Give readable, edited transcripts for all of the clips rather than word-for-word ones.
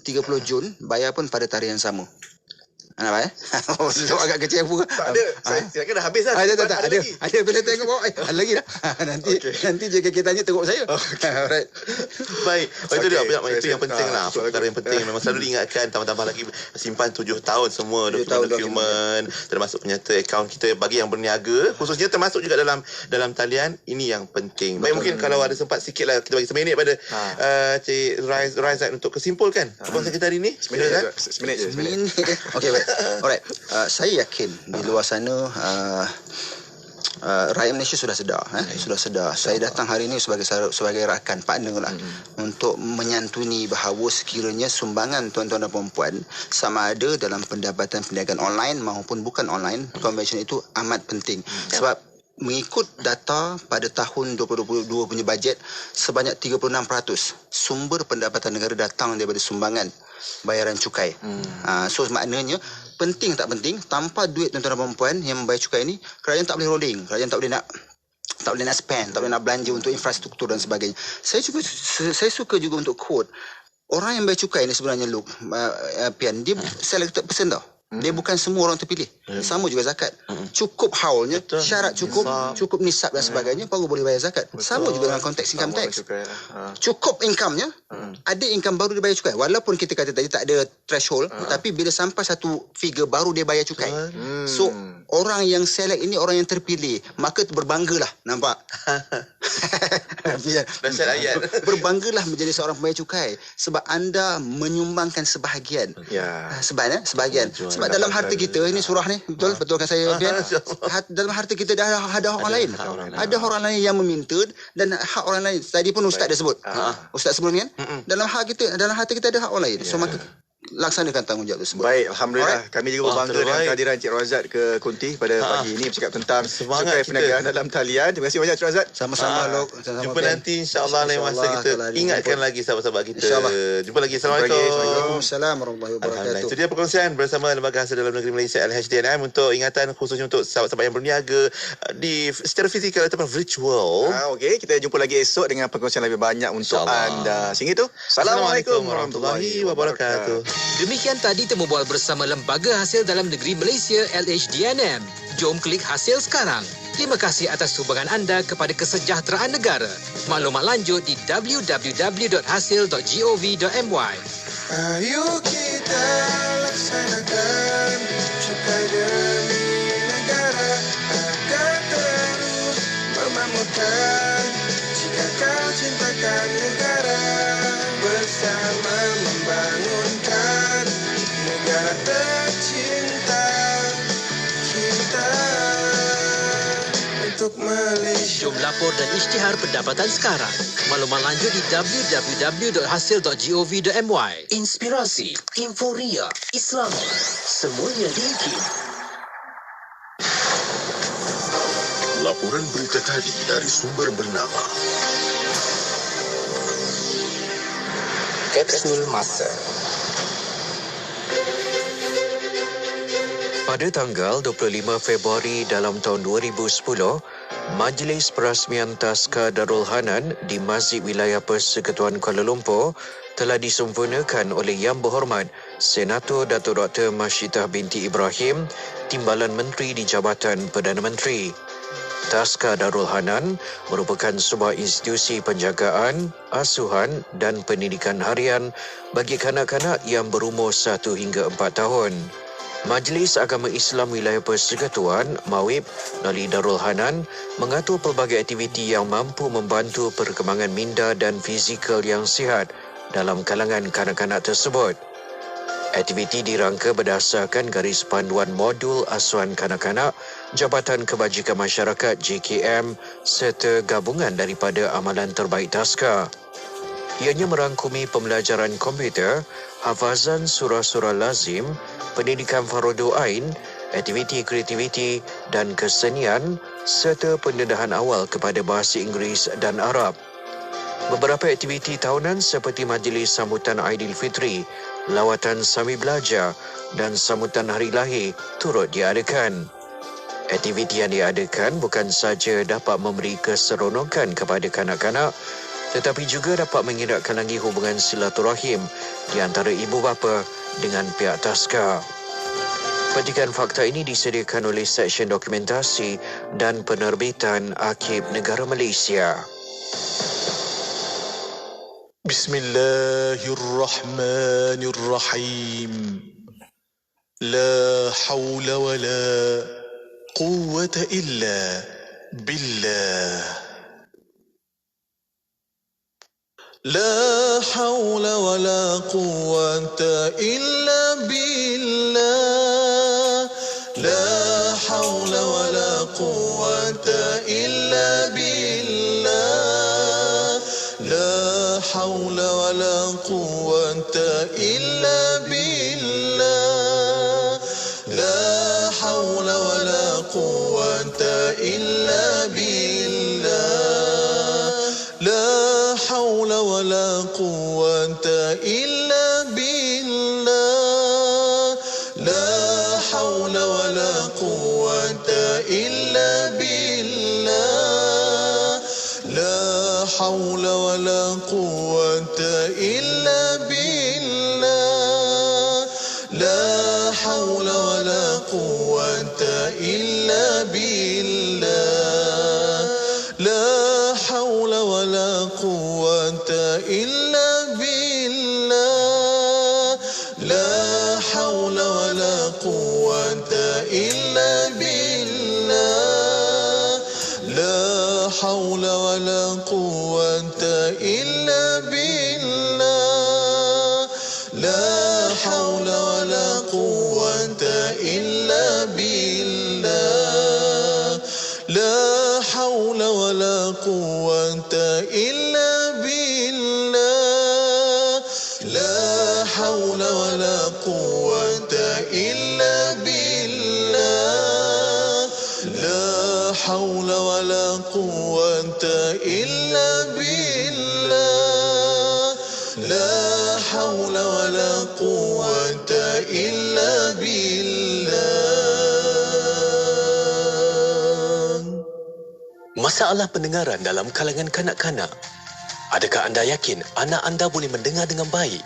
30 Jun, bayar pun pada tarikh yang sama. Nampak Jawab agak kecil pun. Tak ada. Saya kira dah habis dah. Ada bila tengok bawah. Ada lagi dah. Nanti JKK tanya teruk saya. Alright. Baik. Itu dia itu yang penting lah. Perkara yang penting memang selalu diingatkan, tambah-tambah lagi simpan 7 tahun semua dokumen termasuk penyerta akaun kita bagi yang berniaga, khususnya termasuk juga dalam talian ini yang penting. Baik, mungkin kalau ada sempat sikitlah kita bagi seminit pada Cik Raizat untuk kesimpulkan perkongsian kita hari ini. Seminit je. Okey, baik. Alright. Saya yakin di luar sana rakyat Malaysia sudah sedar. Sudah sedar. Saya datang hari ini sebagai rakan, partner lah, untuk menyantuni bahawa sekiranya sumbangan tuan-tuan dan puan-puan sama ada dalam pendapatan perniagaan online maupun bukan online, convention itu amat penting. Sebab mengikut data pada tahun 2022 punya bajet, sebanyak 36% sumber pendapatan negara datang daripada sumbangan bayaran cukai. So maknanya penting tak penting, tanpa duit tuan-tuan dan puan-puan yang membayar cukai ni, kerajaan tak boleh rolling, kerajaan tak boleh nak spend, tak boleh nak belanja untuk infrastruktur dan sebagainya. Saya suka juga untuk quote orang yang bayar cukai ni sebenarnya, Luke, Pian, dia selected person tau. Dia bukan semua orang terpilih. Sama juga zakat. Cukup haulnya, syarat cukup nisab dan sebagainya, baru boleh bayar zakat. Sama juga dengan konteks income tax. Cukup income-nya, ada income baru dia bayar cukai. Walaupun kita kata tadi tak ada threshold, tapi bila sampai satu figure baru dia bayar cukai. So, orang yang select ini orang yang terpilih, maka berbanggalah, nampak? Berbanggalah menjadi seorang pembayar cukai sebab anda menyumbangkan sebahagian. Sebahagian. Sebab dalam harta kita, ini surah ni, betulkan saya, Bian? Dalam harta kita dah ada orang lain. Ada orang lain yang meminta, dan hak orang lain. Tadi pun Ustaz dah sebut. Ustaz sebelum ni kan? Dalam harta kita ada hak orang lain. So maka laksanakan tanggungjawab tersebut. Baik, alhamdulillah. Kami juga berbangga dengan kehadiran Cik Razat ke Kunti pada pagi ini bercakap tentang cukai perniagaan dalam talian. Terima kasih banyak Cik Razat. Sama-sama, Lok. Jumpa nanti insya-Allah lain masa kita ingatkan lagi sahabat-sahabat kita. Jumpa lagi. Assalamualaikum. Waalaikumsalam warahmatullahi wabarakatuh. Itu dia perkongsian bersama Lembaga Hasil Dalam Negeri Malaysia LHDNM untuk ingatan khususnya untuk sahabat-sahabat yang berniaga secara fizikal ataupun virtual. Okey, kita jumpa lagi esok dengan perkongsian lebih banyak untuk anda. Sehingga itu, Assalamualaikum warahmatullahi wabarakatuh. Demikian tadi Temu Bual bersama Lembaga Hasil Dalam Negeri Malaysia LHDNM. Jom klik hasil sekarang. Terima kasih atas sumbangan anda kepada kesejahteraan negara. Maklumat lanjut di www.hasil.gov.my. Ayo kita laksanakan cukai demi negara agar terus memakmurkan. Jika kau cintakan negara, bersama membangunkan negara tercinta kita untuk Malaysia. Jom lapor dan isytihar pendapatan sekarang. Maklumat lanjut di www.hasil.gov.my. Inspirasi, Inforia, Islam, semuanya diikin. Laporan berita tadi dari sumber bernama Kapsul Masa. Pada tanggal 25 Februari dalam tahun 2010, Majlis Perasmian Taska Darul Hanan di Masjid Wilayah Persekutuan Kuala Lumpur telah disempurnakan oleh Yang Berhormat Senator Datuk Dr. Masyidah binti Ibrahim, Timbalan Menteri di Jabatan Perdana Menteri. Taska Darul Hanan merupakan sebuah institusi penjagaan, asuhan dan pendidikan harian bagi kanak-kanak yang berumur 1 hingga 4 tahun. Majlis Agama Islam Wilayah Persekutuan, MAWIP, melalui Darul Hanan mengatur pelbagai aktiviti yang mampu membantu perkembangan minda dan fizikal yang sihat dalam kalangan kanak-kanak tersebut. Aktiviti dirangka berdasarkan garis panduan modul asuhan kanak-kanak Jabatan Kebajikan Masyarakat JKM serta gabungan daripada amalan terbaik Taska. Ianya merangkumi pembelajaran komputer, hafazan surah-surah lazim, pendidikan Fardhu Ain, aktiviti kreativiti dan kesenian serta pendedahan awal kepada bahasa Inggeris dan Arab. Beberapa aktiviti tahunan seperti majlis sambutan Aidilfitri, lawatan Sami Belajar dan sambutan Hari Lahir turut diadakan. Aktiviti yang diadakan bukan saja dapat memberi keseronokan kepada kanak-kanak, tetapi juga dapat mengeratkan lagi hubungan silaturahim di antara ibu bapa dengan pihak taska. Petikan fakta ini disediakan oleh Seksyen Dokumentasi dan Penerbitan Arkib Negara Malaysia. Bismillahirrahmanirrahim. La hawla wa la quwwata illa billah. La hawla wa la quwwata illa billah. La hawla wa la quwwata illa billah. La hawla wa la quwwata illa billah. La hawla wa la quwwata illa billah. La hawla wa la quwwata illa billah. La hawla wa la quwwata illa billah. La hawla wa la quwwata illa billah. La hawla wa la quwwata illa billah. La hawla wa la quwwata illa billah. La hawla wa la quwwata illa billah. La hawla wa la quwwata illa billah. La hawla wa la quwwata illa billah. La hawla wa la quwwata illa billah. La hawla wa la quwwata illa billah. La hawla wa la quwwata illa billah. La hawla wa la quwwata illa billah. Masalah pendengaran dalam kalangan kanak-kanak. Adakah anda yakin anak anda boleh mendengar dengan baik?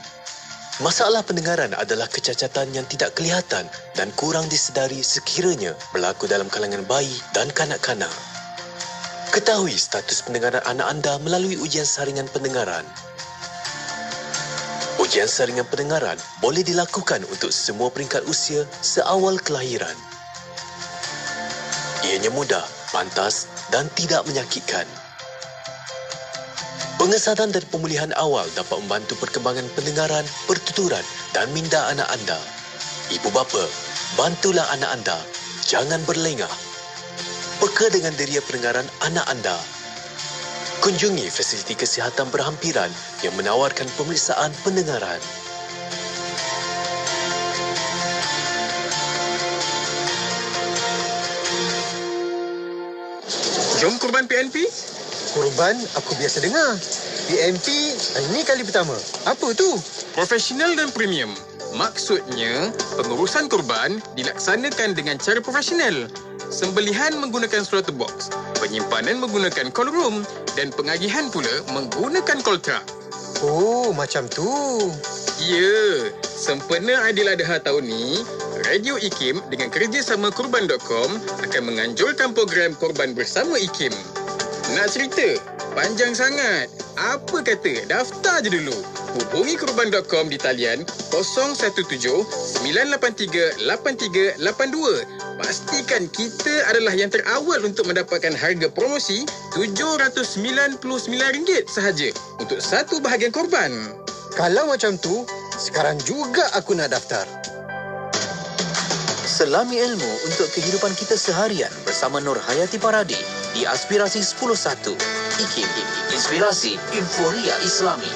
Masalah pendengaran adalah kecacatan yang tidak kelihatan dan kurang disedari sekiranya berlaku dalam kalangan bayi dan kanak-kanak. Ketahui status pendengaran anak anda melalui ujian saringan pendengaran. Ujian saringan pendengaran boleh dilakukan untuk semua peringkat usia seawal kelahiran. Ianya mudah, pantas dan tidak menyakitkan. Pengesanan dan pemulihan awal dapat membantu perkembangan pendengaran, pertuturan dan minda anak anda. Ibu bapa, bantulah anak anda. Jangan berlengah. Peka dengan deria pendengaran anak anda. Kunjungi fasiliti kesihatan berhampiran yang menawarkan pemeriksaan pendengaran. Jom kurban PNP? Kurban aku biasa dengar. PNP ini kali pertama. Apa tu? Profesional dan premium. Maksudnya, pengurusan kurban dilaksanakan dengan cara profesional. Sembelihan menggunakan slaughter box, penyimpanan menggunakan cold room dan pengagihan pula menggunakan cold truck. Oh, macam tu. Ya, sempena Aidil Adha tahun ni, Radio IKIM dengan kerjasama Kurban.com akan menganjurkan program Kurban Bersama IKIM. Nak cerita? Panjang sangat. Apa kata daftar je dulu. Hubungi Kurban.com di talian 017-983-8382. Pastikan kita adalah yang terawal untuk mendapatkan harga promosi RM799 sahaja untuk satu bahagian korban. Kalau macam tu, sekarang juga aku nak daftar. Selami ilmu untuk kehidupan kita seharian bersama Nur Hayati Paradi di Aspirasi 10.1. IKIM, Inspirasi Inforia Islami.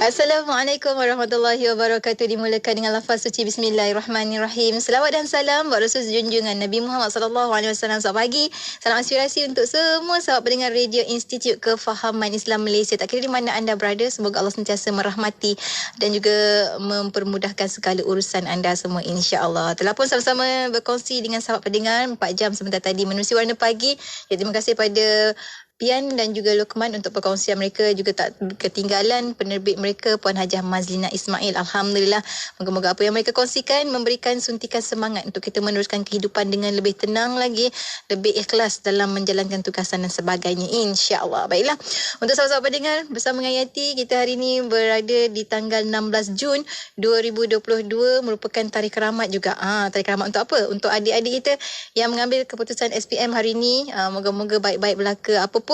Assalamualaikum warahmatullahi wabarakatuh. Dimulakan dengan lafaz suci Bismillahirrahmanirrahim. Selawat dan salam buat Rasul junjungan Nabi Muhammad SAW. Selamat pagi. Salam aspirasi untuk semua sahabat pendengar Radio Institut Kefahaman Islam Malaysia. Tak kira di mana anda berada, semoga Allah sentiasa merahmati dan juga mempermudahkan segala urusan anda semua, insya-Allah. Telah pun sama-sama berkongsi dengan sahabat pendengar 4 jam sebentar tadi menerusi Warna Pagi. Ya, terima kasih pada Pian dan juga Luqman untuk perkongsian mereka. Juga tak ketinggalan penerbit mereka Puan Hajah Mazlina Ismail. Alhamdulillah, moga-moga apa yang mereka kongsikan memberikan suntikan semangat untuk kita meneruskan kehidupan dengan lebih tenang lagi, lebih ikhlas dalam menjalankan tugasan dan sebagainya, insya-Allah. Baiklah, untuk sahabat-sahabat pendengar, bersama dengan Yati, kita hari ini berada di tanggal 16 Jun 2022, merupakan tarikh rahmat juga. Tarikh rahmat untuk apa? Untuk adik-adik kita yang mengambil keputusan SPM hari ini. Moga-moga baik-baik belaka. Apapun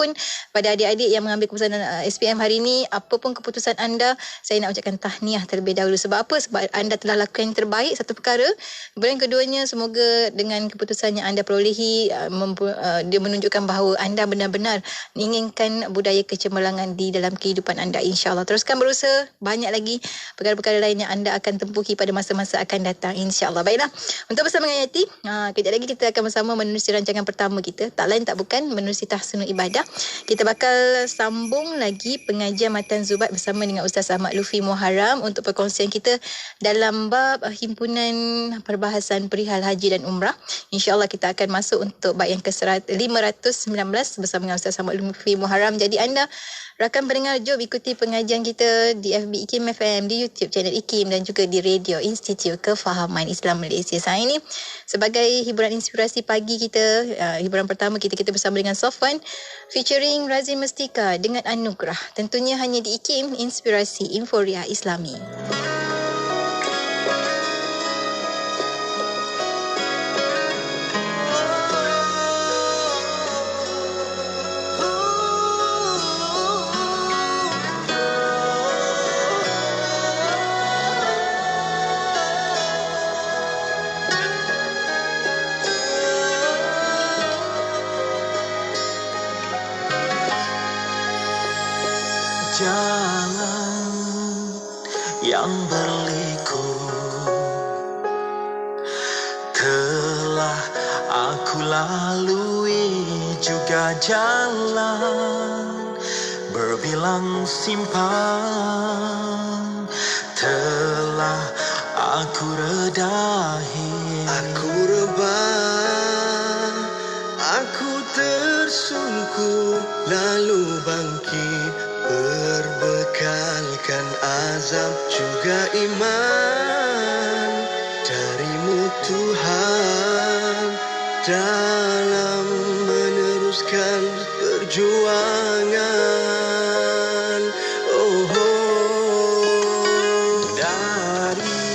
pada adik-adik yang mengambil keputusan SPM hari ini, apapun keputusan anda, saya nak ucapkan tahniah terlebih dahulu. Sebab apa? Sebab anda telah lakukan yang terbaik, satu perkara. Kemudian keduanya, semoga dengan keputusan yang anda perolehi, dia menunjukkan bahawa anda benar-benar menginginkan budaya kecemerlangan di dalam kehidupan anda, insya-Allah. Teruskan berusaha, banyak lagi perkara-perkara lain yang anda akan tempuhi pada masa-masa akan datang, insya-Allah. Baiklah, untuk bersama dengan Yati, kejap lagi kita akan bersama menerusi rancangan pertama kita. Tak lain tak bukan menerusi Tahsinul Ibadah. Kita bakal sambung lagi pengajian Matan Zubat bersama dengan Ustaz Ahmad Lufi Muharram untuk perkongsian kita dalam bab himpunan perbahasan perihal haji dan umrah. InsyaAllah kita akan masuk untuk bab yang ke-519 bersama dengan Ustaz Ahmad Lufi Muharram. Jadi anda rakan pendengar, jom ikuti pengajian kita di FB IKIM FM, di YouTube channel IKIM dan juga di Radio Institut Kefahaman Islam Malaysia. Saya ini sebagai hiburan inspirasi pagi kita, hiburan pertama kita bersama dengan Sofwan featuring Razim Mestika dengan Anugerah. Tentunya hanya di IKIM, Inspirasi Inforia Islami. Jalan yang berliku telah aku lalui, juga jalan berbilang simpang telah aku redahi. Aku rebah, aku tersungkur, lalu bangkit, berbekalkan azam juga iman darimu Tuhan dalam meneruskan perjuangan. Dari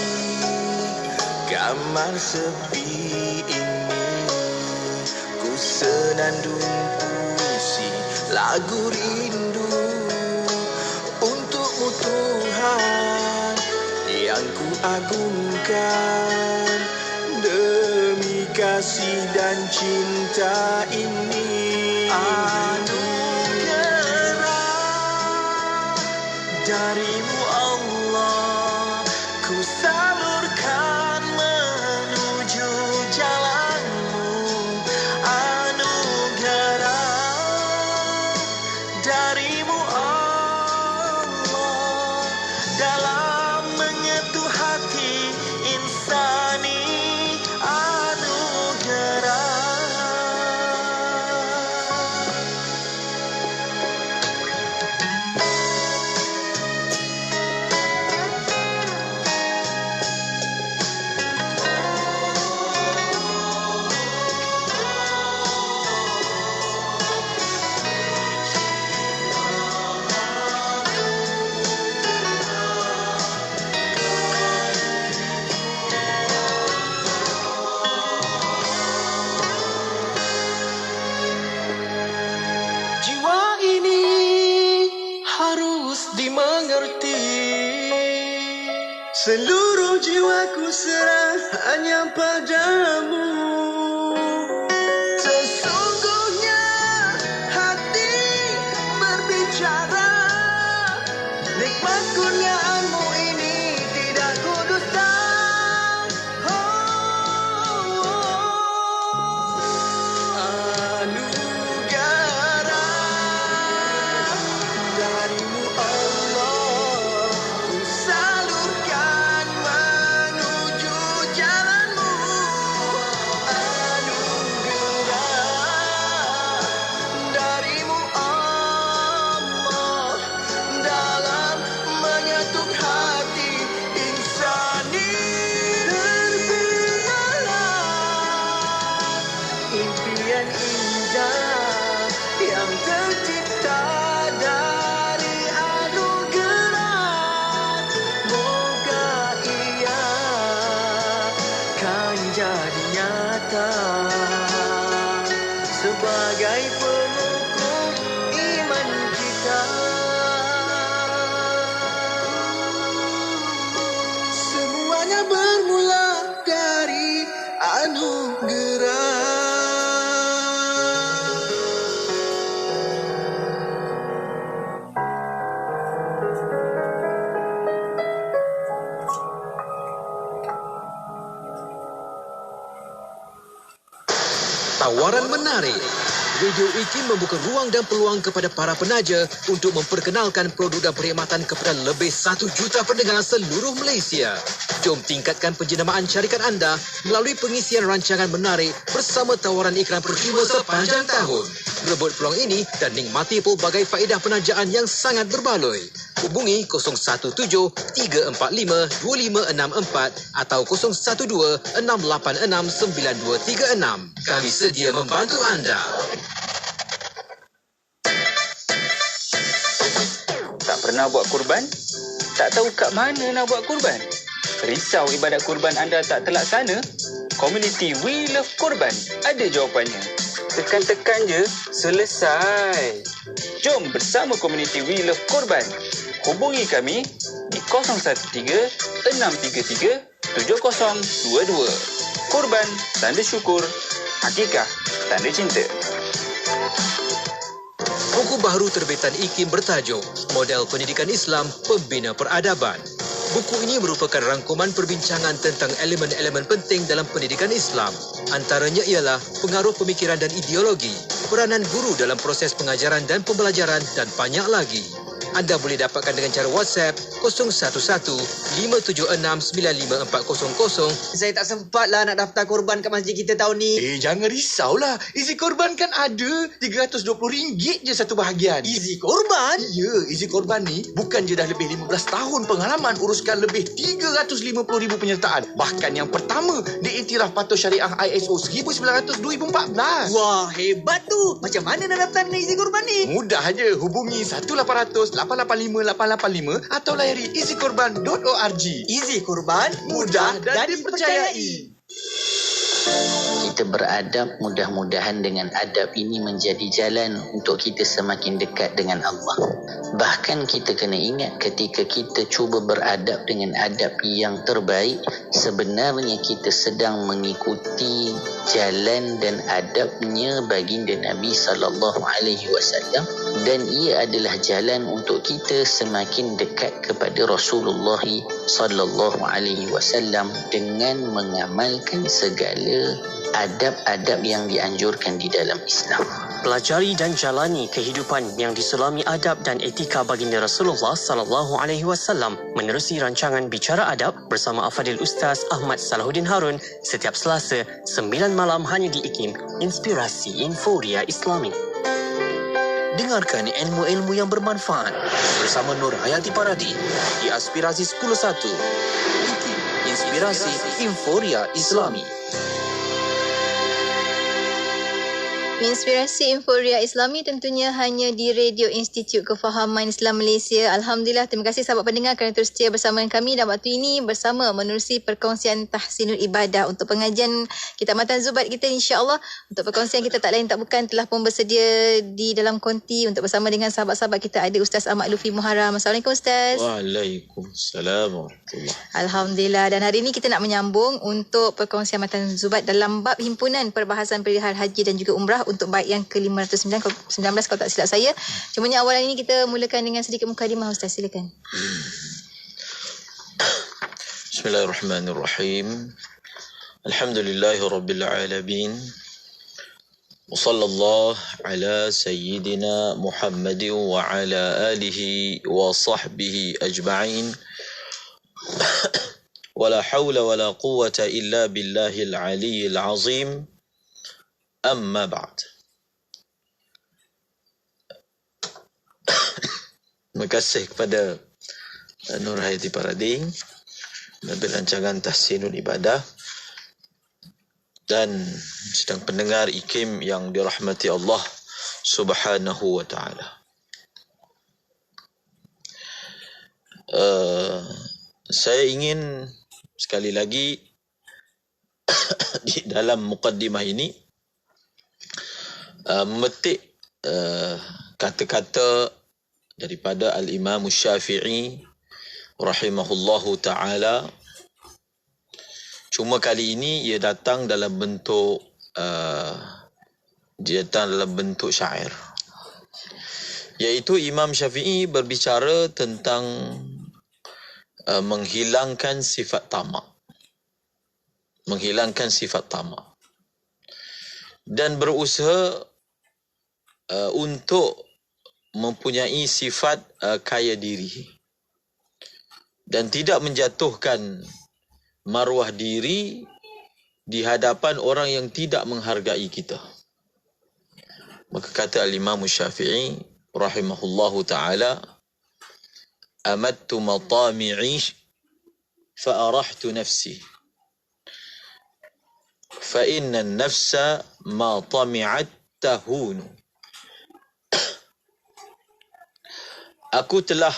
kamar sepi ini ku senandung puisi lagu rindu untukmu Tuhan yang ku agungkan. Demi kasih dan cinta ini, anugerah darimu Allah ku salurkan menuju jalanmu. Anugerah darimu Allah dalam menyentuh hati insani. Seluruh jiwaku serah hanya padamu. Sesungguhnya hati berbicara, nikmat kurnia tawaran menarik. Radio IKIM membuka ruang dan peluang kepada para penaja untuk memperkenalkan produk dan perkhidmatan kepada lebih 1 juta pendengar seluruh Malaysia. Jom tingkatkan penjenamaan syarikat anda melalui pengisian rancangan menarik bersama tawaran iklan percuma sepanjang tahun. Rebut peluang ini dan nikmati pelbagai faedah penajaan yang sangat berbaloi. Hubungi 017-345-2564 atau 012-686-9236. Kami sedia membantu anda. Tak pernah buat kurban? Tak tahu kat mana nak buat kurban? Risau ibadat kurban anda tak terlaksana? Komuniti We Love Kurban ada jawapannya. Tekan-tekan je, selesai. Jom bersama komuniti We Love Kurban. Hubungi kami di 013-633-7022. Kurban tanda syukur, akikah tanda cinta. Buku baru terbitan IKIM bertajuk Model Pendidikan Islam Pembina Peradaban. Buku ini merupakan rangkuman perbincangan tentang elemen-elemen penting dalam pendidikan Islam. Antaranya ialah pengaruh pemikiran dan ideologi, peranan guru dalam proses pengajaran dan pembelajaran dan banyak lagi. Anda boleh dapatkan dengan cara WhatsApp 011-576-95400. Saya tak sempatlah nak daftar korban kat masjid kita tahun ni. Jangan risaulah. Easy Korban kan ada. RM320 je satu bahagian. Easy Korban? Ya, Easy Korban ni bukan je dah lebih 15 tahun pengalaman uruskan lebih 350,000 penyertaan. Bahkan yang pertama diiktiraf patuh syariah ISO 1900-2014. Wah, hebat tu. Macam mana nak daftar dengan Easy Korban ni? Mudah aja. Hubungi 1-800-885-885 atau layari easykorban.org. Easy Korban, mudah dan dipercayai. Kita beradab, mudah-mudahan dengan adab ini menjadi jalan untuk kita semakin dekat dengan Allah. Bahkan kita kena ingat ketika kita cuba beradab dengan adab yang terbaik, sebenarnya kita sedang mengikuti jalan dan adabnya baginda Nabi SAW, dan ia adalah jalan untuk kita semakin dekat kepada Rasulullah SAW dengan mengamalkan segala adab-adab yang dianjurkan di dalam Islam. Pelajari dan jalani kehidupan yang diselami adab dan etika baginda Rasulullah SAW menerusi rancangan Bicara Adab bersama Afadil Ustaz Ahmad Salahuddin Harun setiap Selasa 9 malam hanya di IKIM, Inspirasi Inforia Islami. Dengarkan ilmu-ilmu yang bermanfaat bersama Nur Hayati Paradi di Aspirasi 101. IKIM, Inspirasi Inforia Islami. Inspirasi Inforia Islami tentunya hanya di Radio Institut Kefahaman Islam Malaysia. Alhamdulillah, terima kasih sahabat pendengar kerana terus setia bersama kami dan waktu ini bersama menerusi perkongsian Tahsinul Ibadah untuk pengajian Kitabatan Zubat kita, insya-Allah. Untuk perkongsian kita tak lain tak bukan telah pun bersedia di dalam konti untuk bersama dengan sahabat-sahabat kita. Ada Ustaz Ahmad Lufi Muharram. Assalamualaikum Ustaz. Waalaikumsalam warahmatullahi. Alhamdulillah, dan hari ini kita nak menyambung untuk perkongsian Matan Zubat dalam bab himpunan perbahasan perihal haji dan juga umrah untuk bait yang ke-519 kalau tak silap saya. Cumanya awalan ini kita mulakan dengan sedikit mukadimah. Ustaz, silakan. Bismillahirrahmanirrahim. Alhamdulillahirabbil alamin. Wa sallallahu ala sayyidina Muhammadin wa ala alihi wa sahbihi ajma'in. Wala hawla wala quwwata illa billahil aliyyil azim. Amma ba'd. Terima kasih kepada Nur Hayati Paradi dalam rancangan Tahsinul Ibadah dan sedang pendengar IKIM yang dirahmati Allah Subhanahu wa taala. Saya ingin sekali lagi di dalam mukaddimah ini memetik kata-kata daripada Al-Imam Syafi'i rahimahullahu ta'ala. Cuma kali ini ia datang dalam bentuk syair. Iaitu Imam Syafi'i berbicara tentang menghilangkan sifat tamak. Menghilangkan sifat tamak. dan berusaha untuk mempunyai sifat kaya diri dan tidak menjatuhkan maruah diri di hadapan orang yang tidak menghargai kita. Maka kata Al-Imam Syafi'i rahimahullahu ta'ala, amattu matami'i fa'arahtu nafsi fa inna an-nafsa ma tami'at tahunu. Aku telah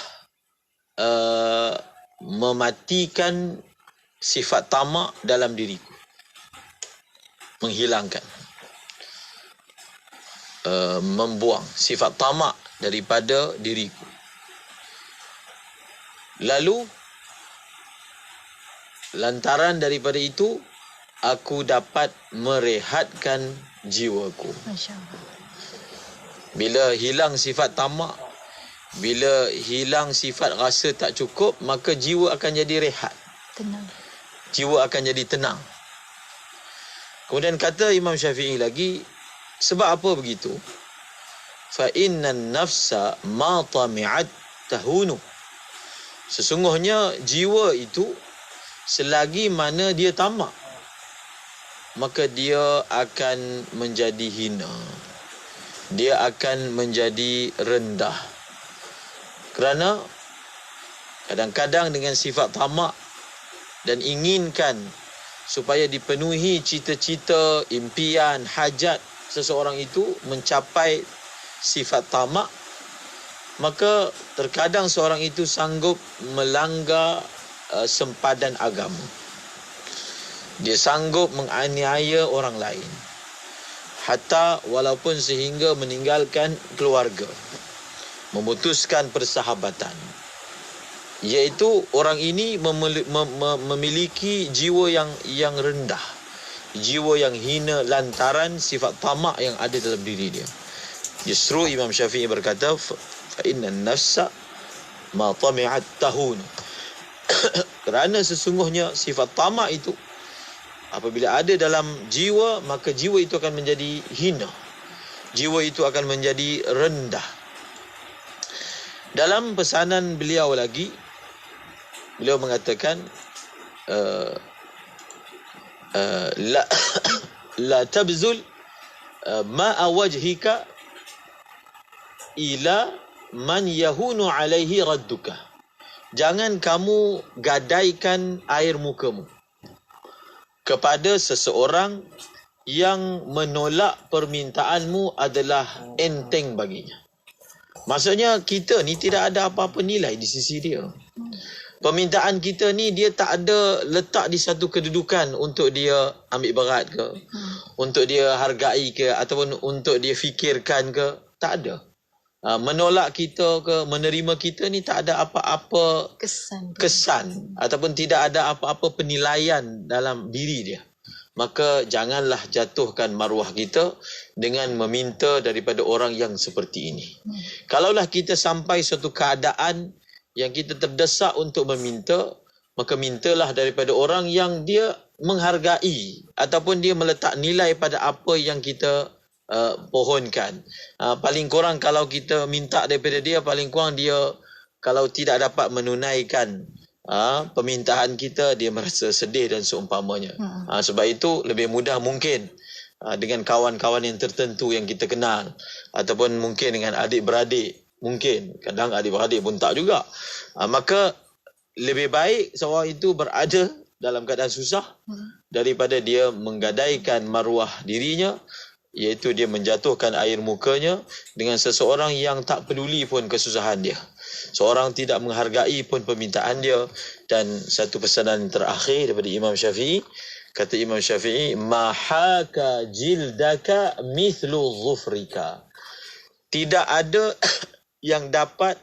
mematikan sifat tamak dalam diriku, menghilangkan, membuang sifat tamak daripada diriku. Lalu lantaran daripada itu aku dapat merehatkan jiwaku. Masya-Allah. Bila hilang sifat tamak, bila hilang sifat rasa tak cukup, maka jiwa akan jadi rehat. Tenang. Jiwa akan jadi tenang. Kemudian kata Imam Syafi'i lagi, sebab apa begitu? Fa innan nafsa ma tami'at tahunu. Sesungguhnya jiwa itu selagi mana dia tamak, maka dia akan menjadi hina. Dia akan menjadi rendah. Kerana kadang-kadang dengan sifat tamak dan inginkan supaya dipenuhi cita-cita, impian, hajat seseorang itu mencapai sifat tamak, maka terkadang seorang itu sanggup melanggar sempadan agama. Dia sanggup menganiaya orang lain, hatta walaupun sehingga meninggalkan keluarga, memutuskan persahabatan. Iaitu orang ini memiliki jiwa yang rendah, jiwa yang hina lantaran sifat tamak yang ada dalam diri dia. Justru Imam Syafi'i berkata, fa innan nafsa ma tami'at tahun. Kerana sesungguhnya sifat tamak itu apabila ada dalam jiwa, maka jiwa itu akan menjadi hina. Jiwa itu akan menjadi rendah. Dalam pesanan beliau lagi, beliau mengatakan, la tabzul ma'a wajhika ila man yahunu alaihi radduka. Jangan kamu gadaikan air mukamu kepada seseorang yang menolak permintaanmu adalah enteng baginya. Maksudnya kita ni tidak ada apa-apa nilai di sisi dia. Permintaan kita ni dia tak ada letak di satu kedudukan untuk dia ambil berat ke, untuk dia hargai ke, ataupun untuk dia fikirkan ke. Tak ada. Menolak kita ke, menerima kita ni tak ada apa-apa kesan ataupun tidak ada apa-apa penilaian dalam diri dia. Maka janganlah jatuhkan maruah kita dengan meminta daripada orang yang seperti ini. Kalaulah kita sampai suatu keadaan yang kita terdesak untuk meminta, maka mintalah daripada orang yang dia menghargai ataupun dia meletak nilai pada apa yang kita pohonkan. Paling kurang kalau kita minta daripada dia, paling kurang dia kalau tidak dapat menunaikan permintaan kita, dia merasa sedih dan seumpamanya. Sebab itu lebih mudah mungkin dengan kawan-kawan yang tertentu yang kita kenal, ataupun mungkin dengan adik-beradik, mungkin kadang adik-beradik pun tak juga. Maka lebih baik seorang itu berada dalam keadaan susah daripada dia menggadaikan maruah dirinya, iaitu dia menjatuhkan air mukanya dengan seseorang yang tak peduli pun kesusahan dia, seorang tidak menghargai pun permintaan dia. Dan satu pesanan terakhir daripada Imam Syafi'i, kata Imam Syafi'i, mahaka jildaka mithlu dhufrika. Tidak ada yang dapat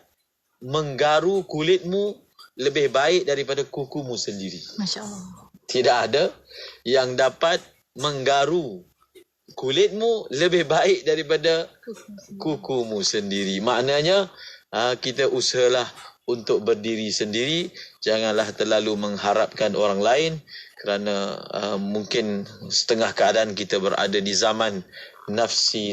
menggaru kulitmu lebih baik daripada kukumu sendiri. Masya-Allah. Tidak ada yang dapat menggaru kulitmu lebih baik daripada kukumu sendiri. Maknanya kita usahalah untuk berdiri sendiri, janganlah terlalu mengharapkan orang lain, kerana mungkin setengah keadaan kita berada di zaman nafsi,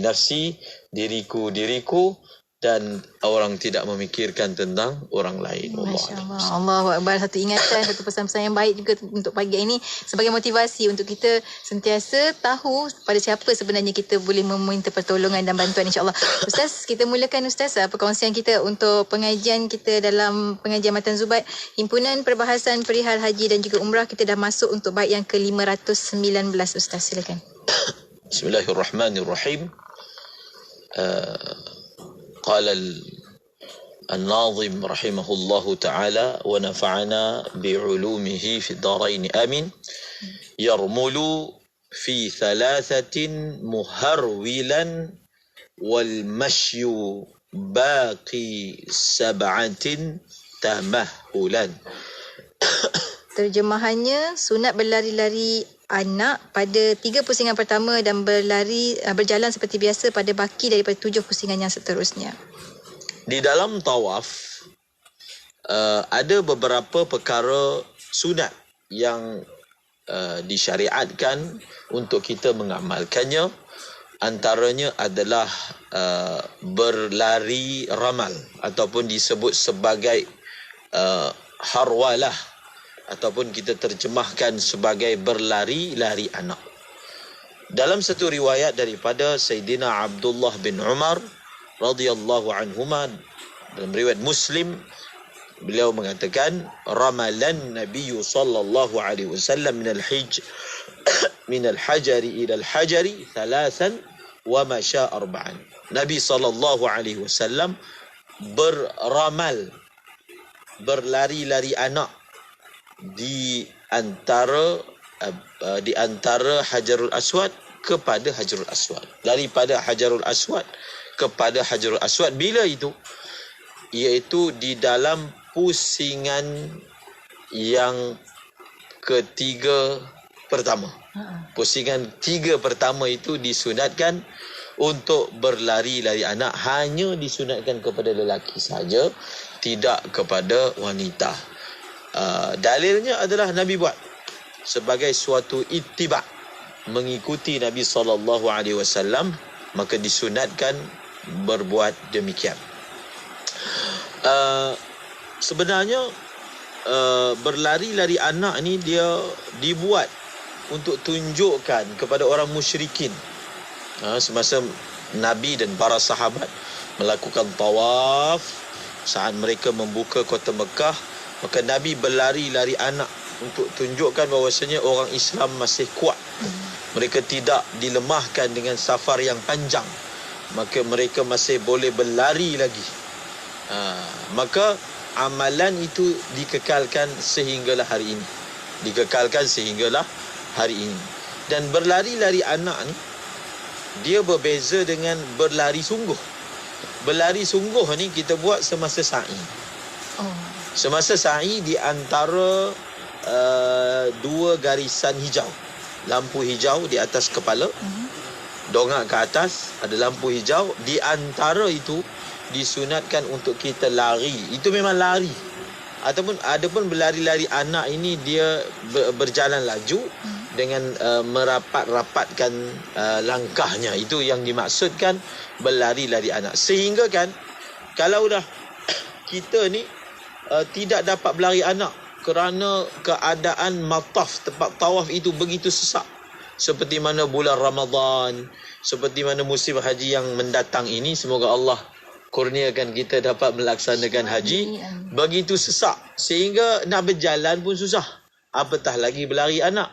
diriku, dan orang tidak memikirkan tentang orang lain. Masya Allah. Allahu Akbar. Satu ingatan, satu pesan-pesan yang baik juga untuk pagi ini sebagai motivasi untuk kita sentiasa tahu pada siapa sebenarnya kita boleh meminta pertolongan dan bantuan, insya-Allah. Ustaz, kita mulakan Ustaz perkongsian kita untuk pengajian kita dalam pengajian Matan Zubat, Himpunan Perbahasan Perihal Haji dan juga Umrah. Kita dah masuk untuk bait yang ke-519 Ustaz, silakan. Bismillahirrahmanirrahim. قال الناظم رحمه الله تعالى ونفعنا بعلومه في الدارين آمين يرمل في ثلاثة مهرولا والمشي باقي سبعة تمهلا. Terjemahannya, sunat berlari-lari anak pada 3 pusingan pertama dan berjalan seperti biasa pada baki daripada 7 pusingan yang seterusnya. Di dalam tawaf ada beberapa perkara sunat yang disyariatkan untuk kita mengamalkannya. Antaranya adalah berlari ramal ataupun disebut sebagai harwalah, ataupun kita terjemahkan sebagai berlari-lari anak. Dalam satu riwayat daripada Sayyidina Abdullah bin Umar radhiyallahu anhuma, dalam riwayat Muslim, beliau mengatakan, ramalan Nabi sallallahu alaihi wasallam min al-hajari ila al-hajari thalathan wa masya arba'an. Nabi sallallahu alaihi wasallam beramal, berlari-lari anak di antara Hajarul Aswad kepada Hajarul Aswad, daripada Hajarul Aswad kepada Hajarul Aswad. Bila itu? Iaitu di dalam pusingan yang ketiga pertama. Pusingan 3 pertama itu disunatkan untuk berlari-lari anak, hanya disunatkan kepada lelaki saja, tidak kepada wanita. Dalilnya adalah Nabi buat sebagai suatu ittiba', mengikuti Nabi SAW, maka disunatkan berbuat demikian. Sebenarnya berlari-lari anak ni dia dibuat untuk tunjukkan kepada orang musyrikin. Semasa Nabi dan para sahabat melakukan tawaf, saat mereka membuka kota Mekah, maka Nabi berlari-lari anak untuk tunjukkan bahawasanya orang Islam masih kuat. Mereka tidak dilemahkan dengan safar yang panjang, maka mereka masih boleh berlari lagi. Maka amalan itu dikekalkan sehinggalah hari ini. Dan berlari-lari anak ni, dia berbeza dengan berlari sungguh. Berlari sungguh ni kita buat semasa sa'i. Semasa sa'i di antara 2 garisan hijau, lampu hijau di atas kepala, dongak ke atas, ada lampu hijau. Di antara itu disunatkan untuk kita lari. Itu memang lari. Adapun berlari-lari anak ini dia berjalan laju dengan merapat-rapatkan langkahnya. Itu yang dimaksudkan berlari-lari anak. Sehingga kan kalau dah kita ni tidak dapat berlari anak kerana keadaan mataf, tempat tawaf itu begitu sesak, seperti mana bulan Ramadan, seperti mana musim haji yang mendatang ini, semoga Allah kurniakan kita dapat melaksanakan haji, begitu sesak sehingga nak berjalan pun susah, apatah lagi berlari anak.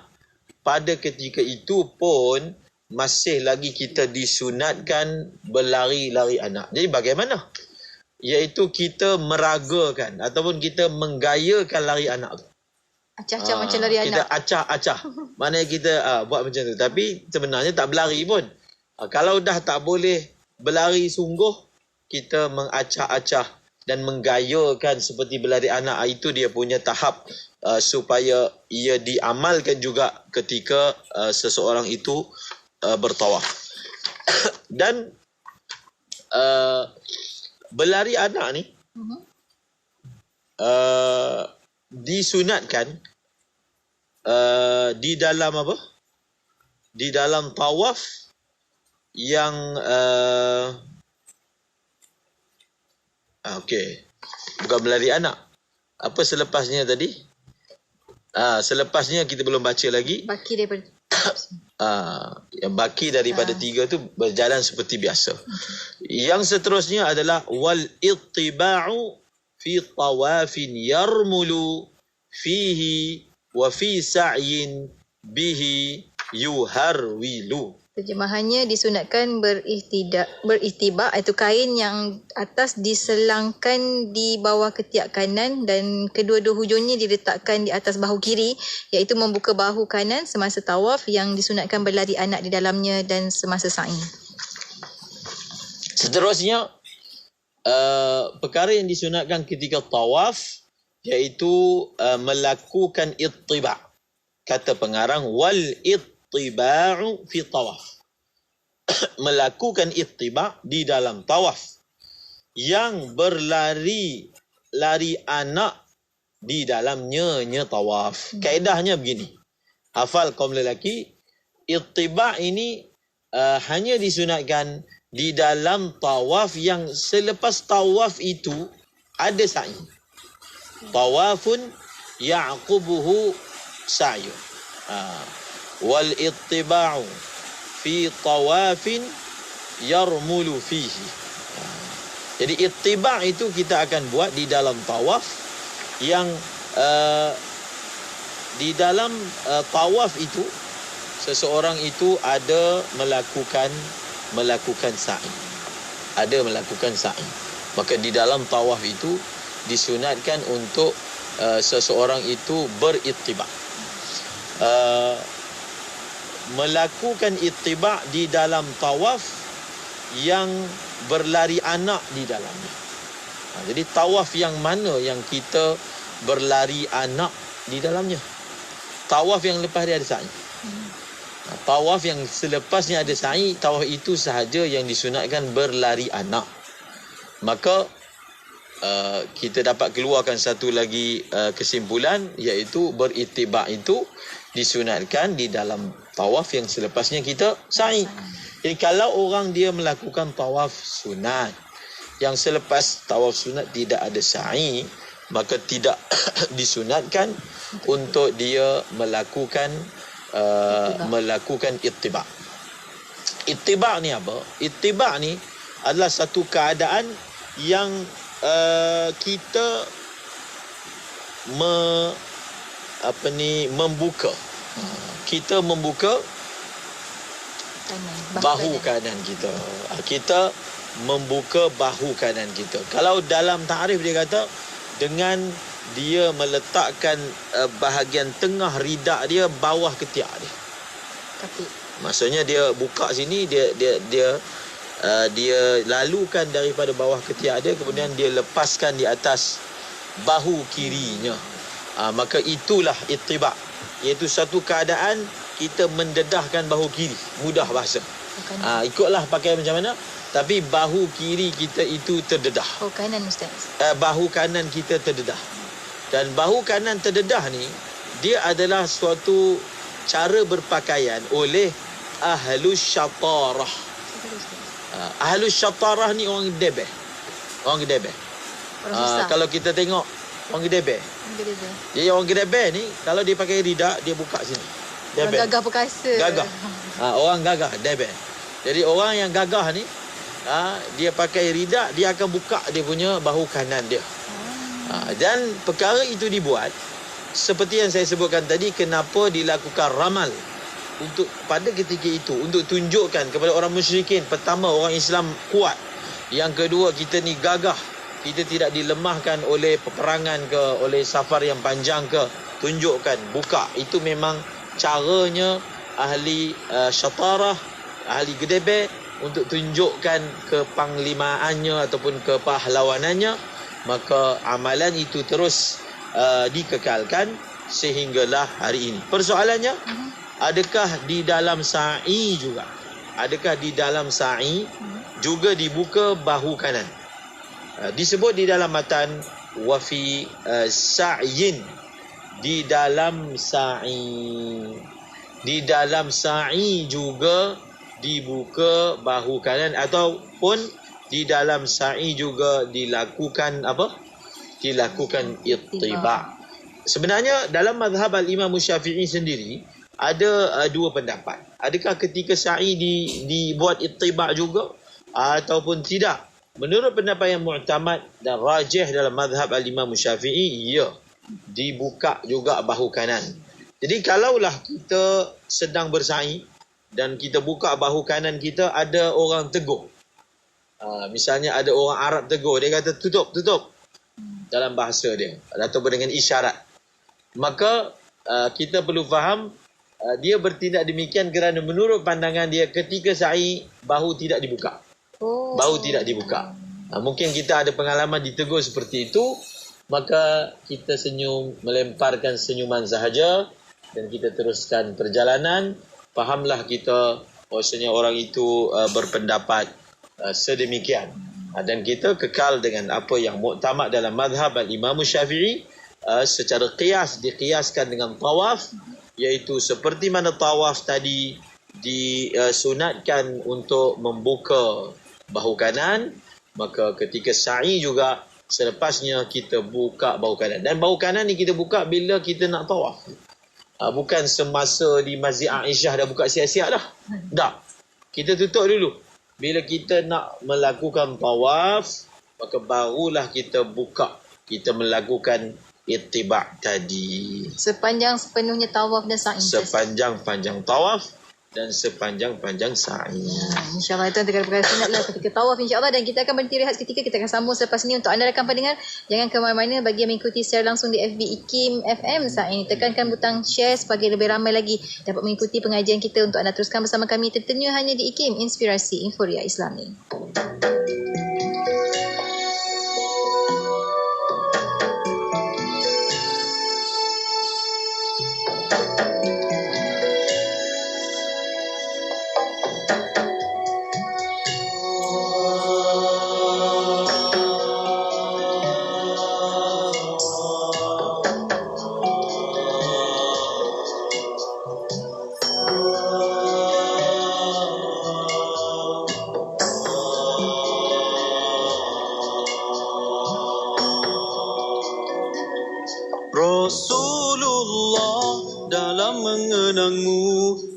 Pada ketika itu pun masih lagi kita disunatkan berlari-lari anak. Jadi bagaimana? Iaitu kita meragakan ataupun kita menggayakan lari anak tu. Acah-acah macam lari anak. Kita acah-acah. Maknanya kita buat macam tu. Tapi sebenarnya tak berlari pun. Kalau dah tak boleh berlari sungguh, kita mengacah-acah dan menggayakan seperti berlari anak. Itu dia punya tahap supaya ia diamalkan juga ketika seseorang itu bertawaf. Dan berlari anak ni disunatkan di dalam apa? Di dalam tawaf yang okey. Bukan berlari anak. Apa selepasnya tadi? Selepasnya kita belum baca lagi. Baki daripada yang baki daripada 3 tu berjalan seperti biasa. Yang seterusnya adalah wal ittiba'u fi tawafin yarmulu fihi wa fi sa'yin bihi yuharwilu. Terjemahannya disunatkan beritibak iaitu kain yang atas diselangkan di bawah ketiak kanan dan kedua-dua hujungnya diletakkan di atas bahu kiri iaitu membuka bahu kanan semasa tawaf yang disunatkan berlari anak di dalamnya dan semasa sa'i. Seterusnya perkara yang disunatkan ketika tawaf iaitu melakukan ittiba'. Kata pengarang wal ittiba'u fi tawaf. Melakukan ittiba' di dalam tawaf. Yang berlari anak di dalamnya tawaf. Kaedahnya begini. Hafal kaum lelaki, ittiba' ini hanya disunatkan di dalam tawaf yang selepas tawaf itu ada sa'i. Tawafun ya'qubuhu sa'yun. Wal ittiba'u fi tawafin yarmulu fihi. Jadi ittiba' itu kita akan buat di dalam tawaf yang di dalam tawaf itu seseorang itu ada melakukan sa'i. Ada melakukan sa'i. Maka di dalam tawaf itu disunatkan untuk seseorang itu berittiba'. Melakukan ittiba' di dalam tawaf yang berlari anak di dalamnya. Jadi tawaf yang mana yang kita berlari anak di dalamnya? Tawaf yang lepas dia ada sa'i. Tawaf yang selepasnya ada sa'i, tawaf itu sahaja yang disunatkan berlari anak. Maka kita dapat keluarkan satu lagi kesimpulan iaitu berittiba' itu disunatkan di dalam tawaf yang selepasnya kita sa'i. Jadi kalau orang dia melakukan tawaf sunat yang selepas tawaf sunat tidak ada sa'i, maka tidak disunatkan untuk dia melakukan ittiba'. Ittiba' ni apa? Ittiba' ni adalah satu keadaan yang kita membuka. Kita membuka bahu kanan kita. Kita membuka bahu kanan kita. Kalau dalam ta'rif dia kata dengan dia meletakkan bahagian tengah ridak dia bawah ketiak dia. Maksudnya dia buka sini, dia lalukan daripada bawah ketiak dia, kemudian dia lepaskan di atas bahu kirinya. Maka itulah ittiba', iaitu satu keadaan kita mendedahkan bahu kiri. Mudah bahasa. Ikutlah pakai macam mana, tapi bahu kiri kita itu terdedah. Bahu kanan Ustaz. Bahu kanan kita terdedah. Dan bahu kanan terdedah ni dia adalah suatu cara berpakaian oleh ahlus syatarah. Ahlus syatarah ni orang gedebeh. Orang gedebeh. Kalau kita tengok orang gedebeh. Jadi orang gedebeh ni kalau dia pakai ridak dia buka sini. Orang gagah perkasa. Gagah. Orang gagah, debeh. Jadi orang yang gagah ni dia pakai ridak, dia akan buka dia punya bahu kanan dia. Dan perkara itu dibuat seperti yang saya sebutkan tadi, kenapa dilakukan ramal untuk pada ketika itu untuk tunjukkan kepada orang musyrikin, pertama orang Islam kuat, yang kedua kita ni gagah, kita tidak dilemahkan oleh peperangan ke oleh safar yang panjang ke, tunjukkan buka. Itu memang caranya ahli syatarah, ahli gedebeh untuk tunjukkan kepanglimaannya ataupun kepahlawanannya. Maka amalan itu terus dikekalkan sehinggalah hari ini. Persoalannya, adakah di dalam sa'i juga? Adakah di dalam sa'i juga dibuka bahu kanan? Disebut di dalam matan wa fi sa'yin, di dalam sa'i juga dibuka bahu kanan, ataupun di dalam sa'i juga dilakukan ittiba'. Sebenarnya dalam mazhab al-Imam Syafi'i sendiri ada dua pendapat. Adakah ketika sa'i dibuat ittiba' juga ataupun tidak? Menurut pendapat yang mu'tamad dan rajih dalam mazhab al-Imam Syafi'i, ya, dibuka juga bahu kanan. Jadi kalaulah kita sedang bersa'i dan kita buka bahu kanan kita, ada orang tegur. Misalnya ada orang Arab tegur, dia kata tutup dalam bahasa dia ataupun dengan isyarat. Maka kita perlu faham dia bertindak demikian kerana menurut pandangan dia ketika sa'i bahu tidak dibuka. Bahu tidak dibuka. Mungkin kita ada pengalaman ditegur seperti itu, maka kita senyum, melemparkan senyuman sahaja dan kita teruskan perjalanan. Fahamlah kita bahawasanya orang itu berpendapat sedemikian. Dan kita kekal dengan apa yang muktamad dalam mazhab al-Imam Syafi'i secara qiyas, diqiyaskan dengan tawaf, iaitu seperti mana tawaf tadi disunatkan untuk membuka bahu kanan, maka ketika sa'i juga selepasnya kita buka bahu kanan. Dan bahu kanan ni kita buka bila kita nak tawaf. Bukan semasa di Masjid Aisyah dah buka siap-siap dah. Tak. Kita tutup dulu. Bila kita nak melakukan tawaf, maka barulah kita buka. Kita melakukan ittiba' tadi. Sepanjang-sepenuhnya tawaf dan sa'i. Sepanjang-panjang tawaf dan sepanjang-panjang sa'i. InsyaAllah itu antara perkara sunat lah ketika tawaf, insyaAllah. Dan kita akan berhenti rehat seketika. Kita akan sambung selepas ini. Untuk anda rakan pendengar, jangan ke mana-mana. Bagi yang mengikuti secara langsung di FB IKIM FM saat ini, tekankan butang share sebagai lebih ramai lagi dapat mengikuti pengajian kita. Untuk anda teruskan bersama kami, tentunya hanya di IKIM, Inspirasi Inforia Islami.